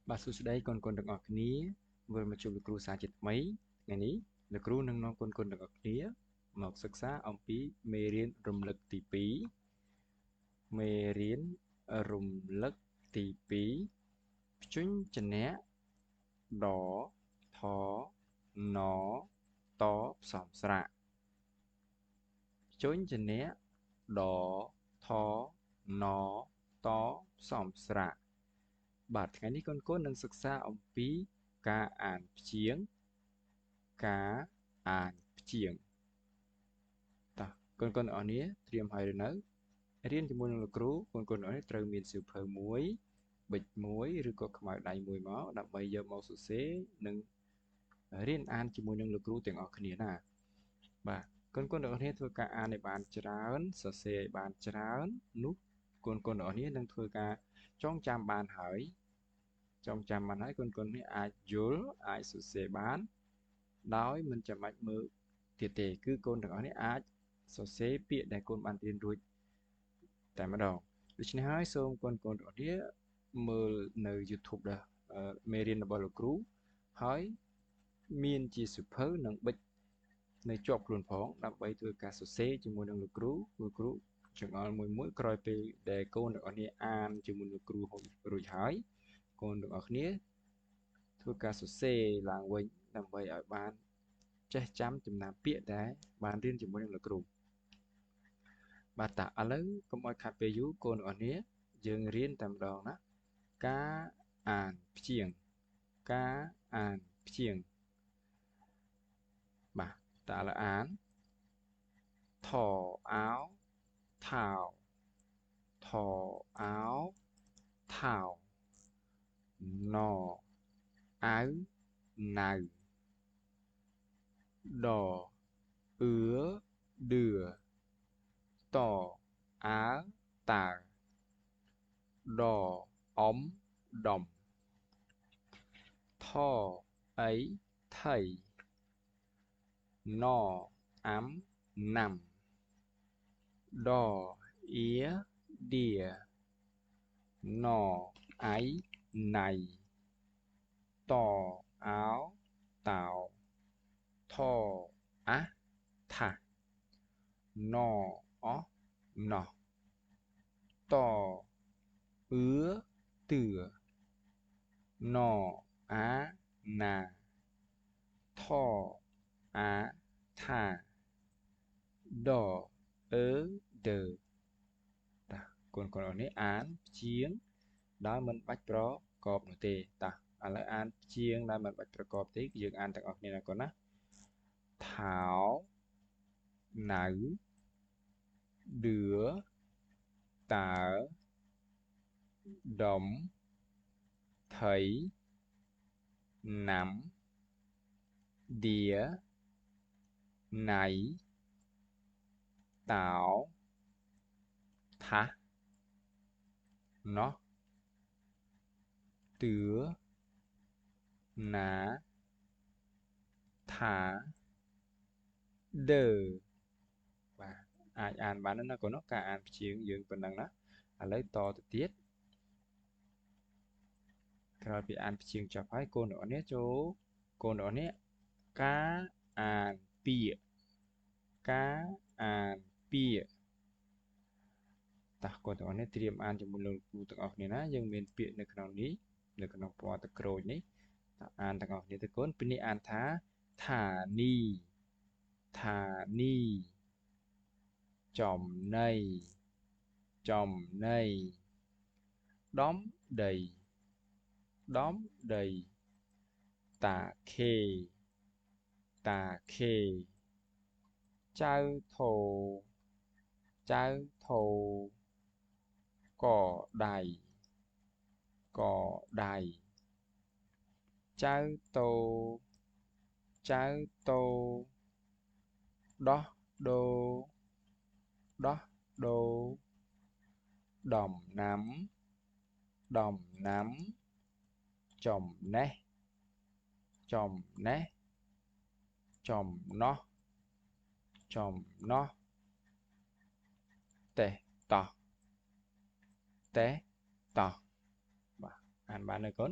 បាទសួស្តីកូនៗទាំងអស់គ្នាវិលមកជួបលោកគ្រូសាជាថ្មីថ្ងៃនេះលោកគ្រូនឹងនាំកូនៗទាំងអស់គ្នាមកសិក្សាអំពីមេរៀនរំលឹកទី2មេរៀនរំលឹកទី2ព្យញ្ជនៈដថណតផ្សំស្រៈព្យញ្ជនៈដថណតផ្សំស្រៈបាទថ្ងៃនេះកូនៗនឹងសិក្សាអំពីការអានព្យាង្គការអានព្យាង្គតោះកូនៗទាំងអស់គ្នាត្រៀមហើយឬនៅរៀនជាមួយនឹងលោកគ្រូកូនៗទាំងអស់គ្នាត្រូវមានសៀវភៅមួយប៊ិចមួយឬក៏ខ្មៅដៃមួយមកដើម្បីយកមកសរសេរនិងរៀនអានជាមួយនឹងលោកគ្រូទាំងអស់គ្នាណាបាទកូនៗទាំងអស់គ្នាធ្វើការអានឲ្យបានច្រើនសរសេរឲ្យបានច្រើននោះកូនៗទាំងអស់គ្នានឹងធ្វើការចងចាំបានហើយកូនៗនេះអាចយល់អាចសរសេរបានដោយមិនចាំបាច់មើលទៀតទេគឺកូនទាំងអស់នេះអាចសរសេរពាក្យដែលកូនបានរៀនរួចតែម្ដងដូច្នេះហើយសូមកូនទាំងអស់គ្នាមើលនៅ YouTube ដែរមេរៀនរបស់លោកគ្រូហើយមានជាសៀវភៅនិងប៊ិចនៅជាប់ខ្លួនផងដើម្បីធ្វើការសរសេរជាមួយនឹងលោកគ្រូចង្អុលមួយក្រោយពេលដែលកូនទាំងអស់គ្នាអានជាមួយលោកគ្រូរួចហើយកូនទាំងអស់គ្នាធ្វើការសរសេរឡើងវិញដើម្បីឲ្យបានចេះចាំចំណាំពាក្យដែលបានរៀនជាមួយនឹងលោកគ្រូបាទតាឥឡូវកុំឲ្យខាត់ពេលយូរកូនទាំងអស់គ្នាយើងរៀនតែម្ដងណាការអានព្យាង្គការអានព្យាង្គបាទតាឥឡូវអានថអោថោថអោថោណអាវណៅដអឿដឿតអើតើដអំដំថអីថៃណអាំណាំដអៀដៀណអៃណៃតអោតោថអាថាណអណោះតអឿតឿណអាណាថអាថាដអឺដឺតាកូនៗនេះអានព្យាង្គដោយមិនបាច់ប្រកបនោះទេតាឥឡូវអានព្យាង្គដោយមិនបាច់ប្រកបទេយើងអានទាំងអស់គ្នាណាកូនណាថោណៅដឿតើដុំថៃណាំដៀណៃតោថាណោះទឿណាថាដឺបាទអាចអានបានណាកូនណាការអានព្យាង្គយើងប៉ុណ្ណឹងណាឥឡូវតទៅទៀតក្រោយពីអានព្យាង្គចប់ហើយកូនទាំងអស់នេះចូលកូនទាំងអស់នេះការអានពាក្យការអានពាក្យតោះកូនទាំងអស់នេះត្រៀមអានជាមួយលោកគ្រូទាំងអស់គ្នាណាយើងមានពាក្យនៅក្នុងនេះនៅក្នុងពណ៌ទឹកក្រូចនេះតើអានទាំងអស់គ្នាទៅកូនពីនេះអានថាថានីថានីចំណីចំណីដំដីដំដីតាខេតាខេចៅថោចៅថោកដៃកដៃចៅតូចៅតូដោះដូដោះដូដំណាំដំណាំចំណេះចំណេះចំណោះចំណោះតេះតោះតេះតោះបាទអានបានទេកូន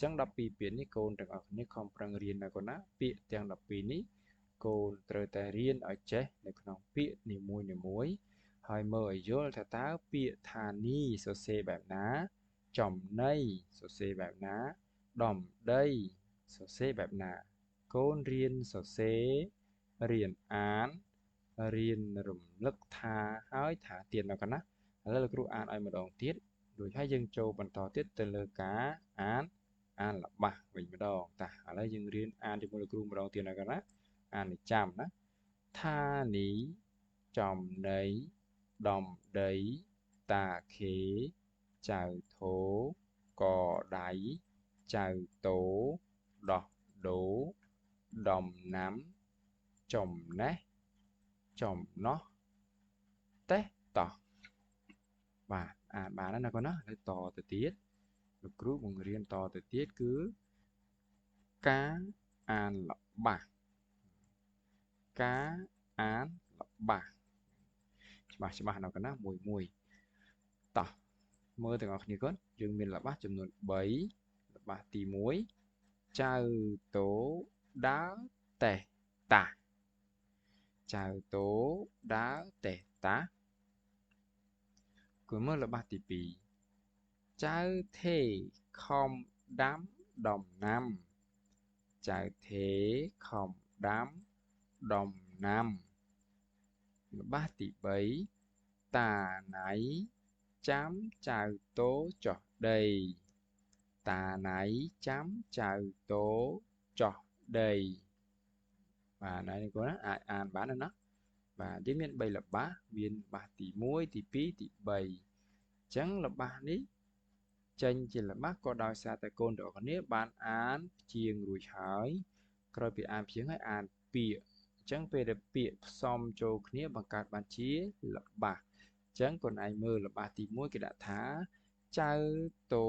ចឹង12ពាក្យនេះកូនទាំងអស់គ្នាខំប្រឹងរៀនណាកូនណាពាក្យទាំង12នេះកូនត្រូវតែរៀនឲ្យចេះនៅក្នុងពាក្យនីមួយៗហើយមើលឲ្យយល់ថាតើពាក្យថានីសរសេរបែបណាចំណីសរសេរបែបណាដំដីសរសេរបែបណាកូនរៀនសរសេររៀនអានរៀនរំលឹកថាហើយថាទៀតណាកូនណាឥឡូវលោកគ្រូអានឲ្យម្ដងទៀតរួចហើយយើងចូលបន្តទៀតទៅលើការអានល្បះវិញម្ដងតាឥឡូវយើងរៀនអានជាមួយលោកគ្រូម្ដងទៀតណាកូនណាអានឲ្យចាំណាថានីចំណីដំដីតាខេចៅធោកដៃចៅតោដោះដូដំណាំចំណេះចំណោះតេះតោះបាទអានបានហើយណាកូនណាហើយតទៅទៀតលោកគ្រូបង្រៀនតទៅទៀតគឺការអានល្បះការអានល្បះច្បាស់ណាកូនណាមួយតោះមើលទាំងអស់គ្នាកូនយើងមានល្បះចំនួន3ល្បះទី1ចៅតោដើរតេះតាចៅតោដើរតេះតាគឺមើលល្បះទី2ចៅថេខំដាំដំណាំចៅថេខំដាំដំណាំល្បះទី3តាណៃចាំចៅតោចោះដីតាណៃចាំចៅតោចោះដីបាទនេះកូនណាអាចអានបានណាបាទយើងមាន3ល្បះមានល្បះទី1ទី2ទី3អញ្ចឹងល្បះនេះចេញជាល្បះក៏ដោយសារតែកូនទាំងអស់គ្នាបានអានព្យាង្គរួចហើយក្រោយពីអានព្យាង្គហើយអានពាក្យអញ្ចឹងពេលដែលពាក្យផ្សំចូលគ្នាបង្កើតបានជាល្បះអញ្ចឹងកូនឯងមើលល្បះទី1គេដាក់ថាចៅតោ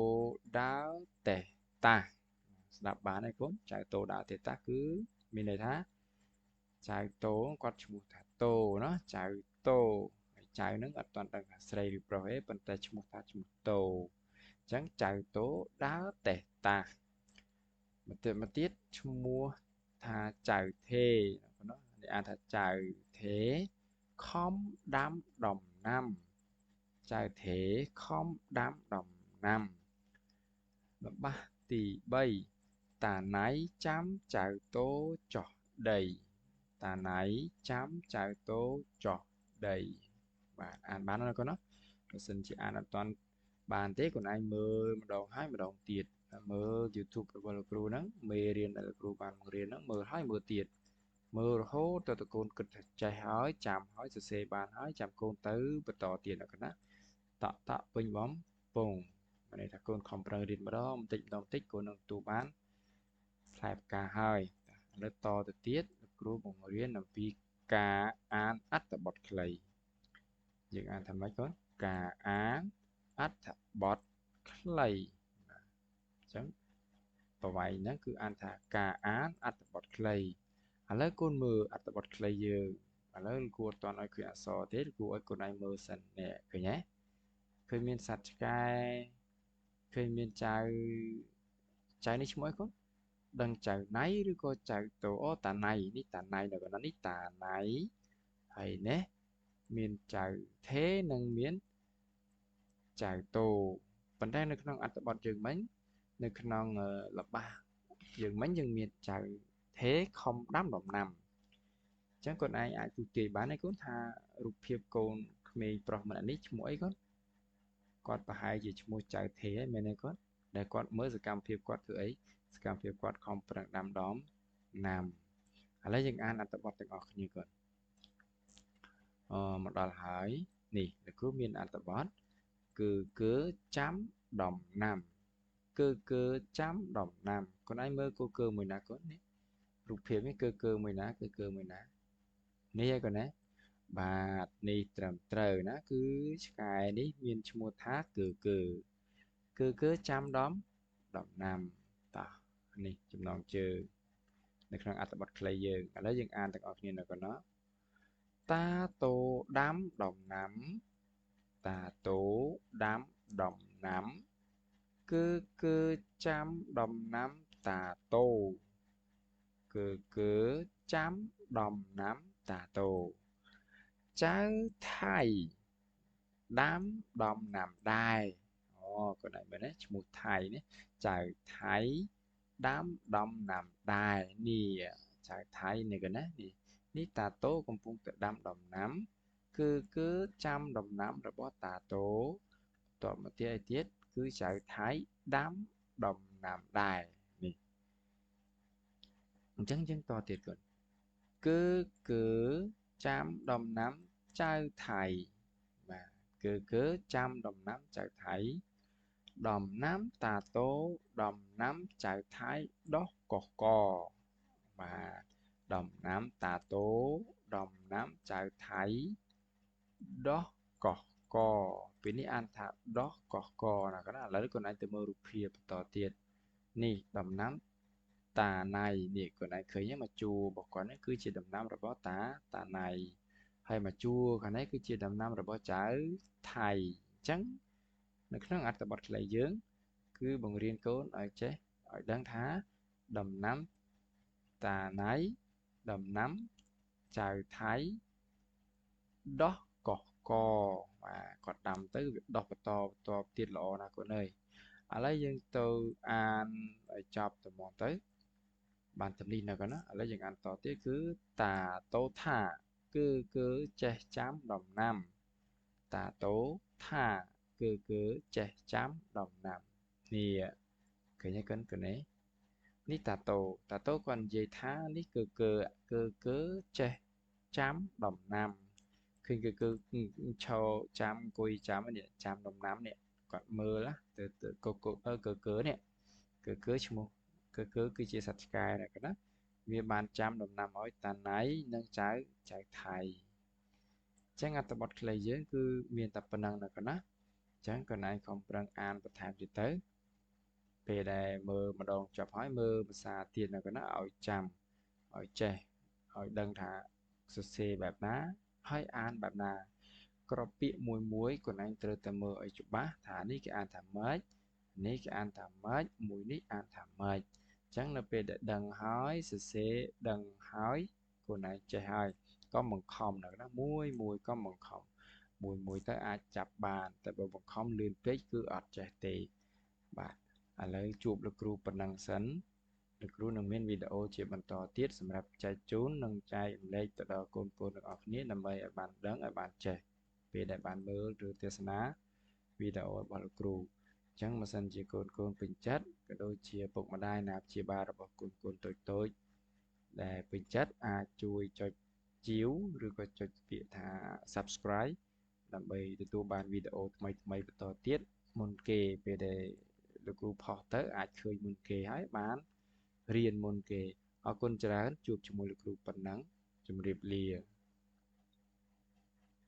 ដើរតេះតាស្ដាប់បានហើយកូនចៅតោដើរតេះតាគឺមានន័យថាចៅតោគាត់ឈ្មោះថាតោណាចៅតោហើយចៅនឹងអត់ទាន់ដឹងថាស្រីឬប្រុសទេប៉ុន្តែឈ្មោះថាឈ្មោះតោអញ្ចឹងចៅតោដើរតេះតាមកទៀតឈ្មោះថាចៅថេណានេះអានថាចៅថេខំដាំដំណាំចៅថេខំដាំដំណាំល្បះទី3តាណៃចាំចៅតោចោះដីតាណៃចាំចៅតោចោះដីបាទអានបានណាកូនណាបើសិនជាអានអត់ទាន់បានទេកូនឯងមើលម្ដងហើយម្ដងទៀតមើល YouTube របស់លោកគ្រូហ្នឹងមេរៀនដែលលោកគ្រូបានបង្រៀនហ្នឹងមើលហើយមើលទៀតមើលរហូតទៅកូនគិតថាចេះហើយចាំហើយសរសេរបានហើយចាំកូនទៅបន្តទៀតណាកូនណាតពេញបំពងមានន័យថាកូនខំប្រឹងរៀនម្ដងបន្តិចកូននឹងទទួលបានផ្លែផ្កាហើយឥឡូវតទៅទៀតលោកគ្រូបង្រៀនអំពីការអានអត្ថបទខ្លីយើងអានថាម៉េចកូនការអានអត្ថបទខ្លីអញ្ចឹងប្រវែងហ្នឹងគឺអានថាការអានអត្ថបទខ្លីឥឡូវកូនមើលអត្ថបទខ្លីយើងឥឡូវគួរអត់ទាន់ឲ្យឃើញអក្សរទេគួរឲ្យកូនឯងមើលសិននេះឃើញទេឃើញមានសត្វឆ្កែឃើញមានចៅនេះឈ្មោះអីកូនដឹងចៅណៃឬក៏ចៅតោអូតាណៃនេះតាណៃនៅកណ្ដាលនេះតាណៃហើយនេះមានចៅថេនិងមានចៅតោប៉ុន្តែនៅក្នុងអត្ថបទយើងមិញនៅក្នុងល្បះយើងមិញយើងមានចៅថេខំដាំដំណាំអញ្ចឹងកូនឯងអាចទូទាយបានហើយកូនថារូបភាពកូនក្មេងប្រុសម្នាក់នេះឈ្មោះអីកូនគាត់ប្រហែលជាឈ្មោះចៅថេហើយមែនទេកូនដែលគាត់មើលសកម្មភាពគាត់ធ្វើអីសកម្មភាពគាត់ខំប្រឹងដាំដំណាំឥឡូវយើងអានអត្ថបទទាំងអស់គ្នាកូនមកដល់ហើយនេះលោកគ្រូមានអត្ថបទគឺចាំដំណាំគឺចាំដំណាំកូនឯងមើលគឺមួយណាកូននេះរូបភាពនេះគឺមួយណាគឺមួយណានេះហើយកូនណាបាទនេះត្រឹមត្រូវណាគឺឆ្កែនេះមានឈ្មោះថាគឺចាំដំណាំតោះ នេះចំណងជើងនៅក្នុងអត្ថបទខ្លីយើងឥឡូវយើងអានទាំងអស់គ្នានៅកណ្ដោតាតូដាំដំណាំតាតូដាំដំណាំគឺចាំដំណាំតាតូគឺចាំដំណាំតាតូចៅថៃដាំដំណាំដែរអូក៏ได้មែនទេឈ្មោះថៃនេះចៅថៃដាំដំណាំដែរនេះចៅថៃនេះក៏ណានេះតាតូកំពុងតែដាំដំណាំគឺចាំដំណាំរបស់តាតូតបមកទៀតគឺចៅថៃដាំដំណាំដែរនេះអញ្ចឹងយើងតទៀតគាត់គឺចាំដំណាំចៅថៃបាទគឺចាំដំណាំចៅថៃដំណាំតាតូដំណាំចៅថៃដោះកកបាទដំណាំតាតូដំណាំចៅថៃដោះកកពេលនេះអានថាដោះកកណាកណាឥឡូវខ្លួនឯងទៅមើលរូបភាពបន្តទៀតនេះដំណាំតាណៃនេះខ្លួនឯងឃើញមកជួររបស់គាត់នេះគឺជាដំណាំរបស់តាណៃហើយមកជួរខាងនេះគឺជាដំណាំរបស់ចៅថៃអញ្ចឹងនៅក្នុងអត្ថបទខ្លីយើងគឺបង្រៀនកូនឲ្យចេះឲ្យដឹងថាដំណាំតាណៃដំណាំចៅថៃដោះកកបាទគាត់ដាំទៅវាដោះបន្តទៀតល្អណាស់កូនអើយឥឡូវយើងទៅអានឲ្យចប់តែមកទៅបានតែនេះនៅកណ្ណាឥឡូវយើងអានតទៀតគឺតាតូថាគឺចេះចាំដំណាំតាតូថាគឺចេះចាំដំណាំនេះឃើញទេកូននេះនេះតាតូគាត់និយាយថានេះគឺចេះចាំដំណាំឃើញគឺឈរចាំអង្គុយចាំនេះចាំដំណាំនេះគាត់មើលទៅគឺនេះគឺឈ្មោះគឺជាសត្វឆ្កែណាកណាវាបានចាំដំណាំឲ្យតាណៃនិងចៅថៃចឹងអត្ថបទខ្លីយើងគឺមានតែប៉ុណ្ណឹងណាកណាចឹងកូនឯងខំប្រឹងអានបន្ថែមទៀតទៅពេលដែលមើលម្ដងចប់ហើយមើលភាសាទៀតណាកណាឲ្យចាំឲ្យចេះឲ្យដឹងថាសរសេរបែបណាហើយអានបែបណាក្របពាក្យមួយកូនឯងត្រូវតែមើលឲ្យច្បាស់ថានេះគេអានថាម៉េចនេះគេអានថាម៉េចមួយនេះអានថាម៉េចចឹងនៅពេលដែលដឹងហើយសរសេរដឹងហើយកូនឯងចេះហើយកុំបង្ខំណាមួយកុំបង្ខំមួយទៅអាចចាប់បានតែបើបង្ខំលឿនពេកគឺអត់ចេះទេបាទឥឡូវជួបលោកគ្រូប៉ុណ្ណឹងសិនលោកគ្រូនឹងមានវីដេអូជាបន្តទៀតសម្រាប់ចែកជូននិងចែករំលែកទៅដល់កូនៗទាំងអស់គ្នាដើម្បីឲ្យបានដឹងឲ្យបានចេះពេលដែលបានមើលឬទស្សនាវីដេអូរបស់លោកគ្រូអញ្ចឹងបើសិនជាកូនពេញចិត្តក៏ដូចជាពុកម្ដាយណាព្យាបាលរបស់កូនតូចដែលពេញចិត្តអាចជួយចុចជាវឬក៏ចុចពាក្យថា Subscribe ដើម្បីទទួលបានវីដេអូថ្មីបន្តទៀតមុនគេពេលដែលលោកគ្រូផុសទៅអាចឃើញមុនគេហើយបានរៀនមុនគេអរគុណច្រើនជួបជាមួយលោកគ្រូប៉ុណ្ណឹងជម្រាបលា